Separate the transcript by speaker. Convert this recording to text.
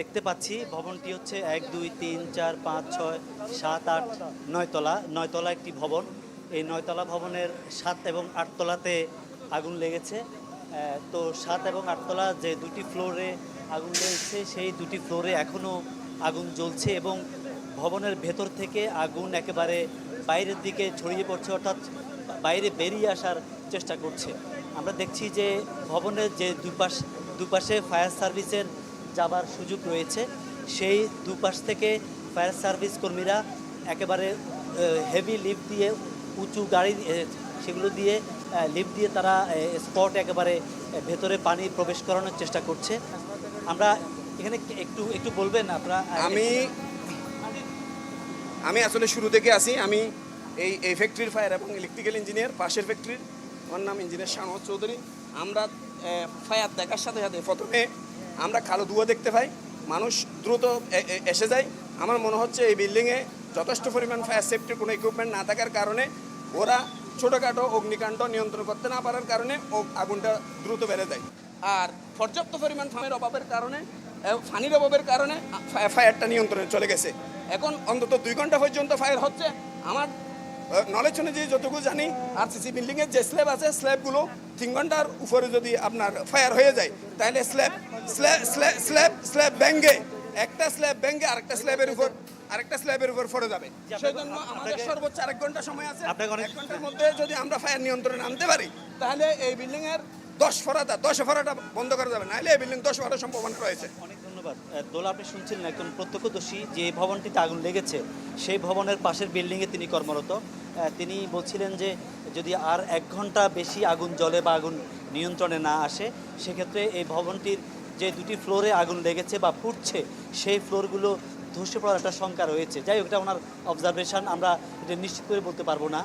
Speaker 1: দেখতে পাচ্ছি ভবনটি হচ্ছে ১ ২ ৩ ৪ ৫ ৬ ৭ ৮ ৯ তলা ৯ তলা একটি ভবন। এই ৯ তলা ভবনের ৭ এবং ৮ তলাতে আগুন লেগেছে। তো ৭ এবং ৮ তলা যে দুটি ফ্লোরে আগুন লেগেছে সেই দুটি ফ্লোরে এখনও আগুন জ্বলছে এবং ভবনের ভেতর থেকে আগুন একেবারে বাইরের দিকে ছড়িয়ে পড়ছে, অর্থাৎ বাইরে বেরিয়ে আসার চেষ্টা করছে। আমরা দেখছি যে ভবনের যে দুপাশে ফায়ার সার্ভিসের যাবার সুযোগ রয়েছে, সেই দুপাশ থেকে ফায়ার সার্ভিস কর্মীরা একেবারে হেভি লিফট দিয়ে, উঁচু গাড়ি সেগুলো দিয়ে লিফট দিয়ে তারা স্পট একেবারে ভেতরে পানি প্রবেশ করানোর চেষ্টা করছে। আমরা এখানে একটু একটু বলবেন আপনারা?
Speaker 2: আমি আসলে শুরু থেকে আসি। আমি এই ফ্যাক্টরির ফায়ার এবং ইলেকট্রিক্যাল ইঞ্জিনিয়ার, পাশের ফ্যাক্টরির। আমার নাম ইঞ্জিনিয়ার শাহনওয়াজ চৌধুরী। আমরা ফায়ার দেখার সাথে সাথে প্রথমে আমরা কালো ধোঁয়া দেখতে পাই, মানুষ দ্রুত এসে যায়। আমার মনে হচ্ছে এই বিল্ডিংয়ে যথেষ্ট পরিমাণ ফায়ার সেফটির কোনো ইকুইপমেন্ট না থাকার কারণে ওরা ছোটোখাটো অগ্নিকাণ্ড নিয়ন্ত্রণ করতে না পারার কারণে আগুনটা দ্রুত বেড়ে যায়। আর পর্যাপ্ত পরিমাণ ফায়ারের অভাবের কারণে, পানির অভাবের কারণে ফায়ারটা নিয়ন্ত্রণে চলে গেছে। এখন অন্তত 2 ঘন্টা পর্যন্ত ফায়ার হচ্ছে। আমার নলেজ অনুযায়ী যতটুকু জানি, আরসিসি বিল্ডিংয়ের যে স্ল্যাব আছে, স্ল্যাবগুলো 3 ঘন্টার উপরে যদি আপনার ফায়ার হয়ে যায়, তাহলে স্ল্যাব ভেঙে একটা স্ল্যাব ভেঙে আরেকটা স্ল্যাবের উপর পড়ে যাবে। সেই জন্য আমাদের সর্বোচ্চ 1 ঘন্টা সময় আছে। 1 ঘন্টার মধ্যে যদি আমরা ফায়ার নিয়ন্ত্রণে আনতে পারি, তাহলে এই বিল্ডিংয়ের 10 ফরাটা বন্ধ করা যাবে, নাহলে এই বিল্ডিং 10 ফরার সম্ভাবনা রয়েছে।
Speaker 1: অনেক ধন্যবাদ। দোলা, আপনি শুনছিলেন একজন প্রত্যক্ষদর্শী যে ভবনটিতে আগুন লেগেছে সেই ভবনের পাশের বিল্ডিংয়ে তিনি কর্মরত। তিনি বলছিলেন যে যদি আর 1 ঘন্টা বেশি আগুন জ্বলে বা আগুন নিয়ন্ত্রণে না আসে, সেক্ষেত্রে এই ভবনটির যে দুটি ফ্লোরে আগুন লেগেছে বা ফুটছে সেই ফ্লোরগুলো ধসে পড়ার একটা শঙ্কা রয়েছে। যাই হোক, এটা ওনার অবজারভেশন, আমরা এটা নিশ্চিত করে বলতে পারবো না।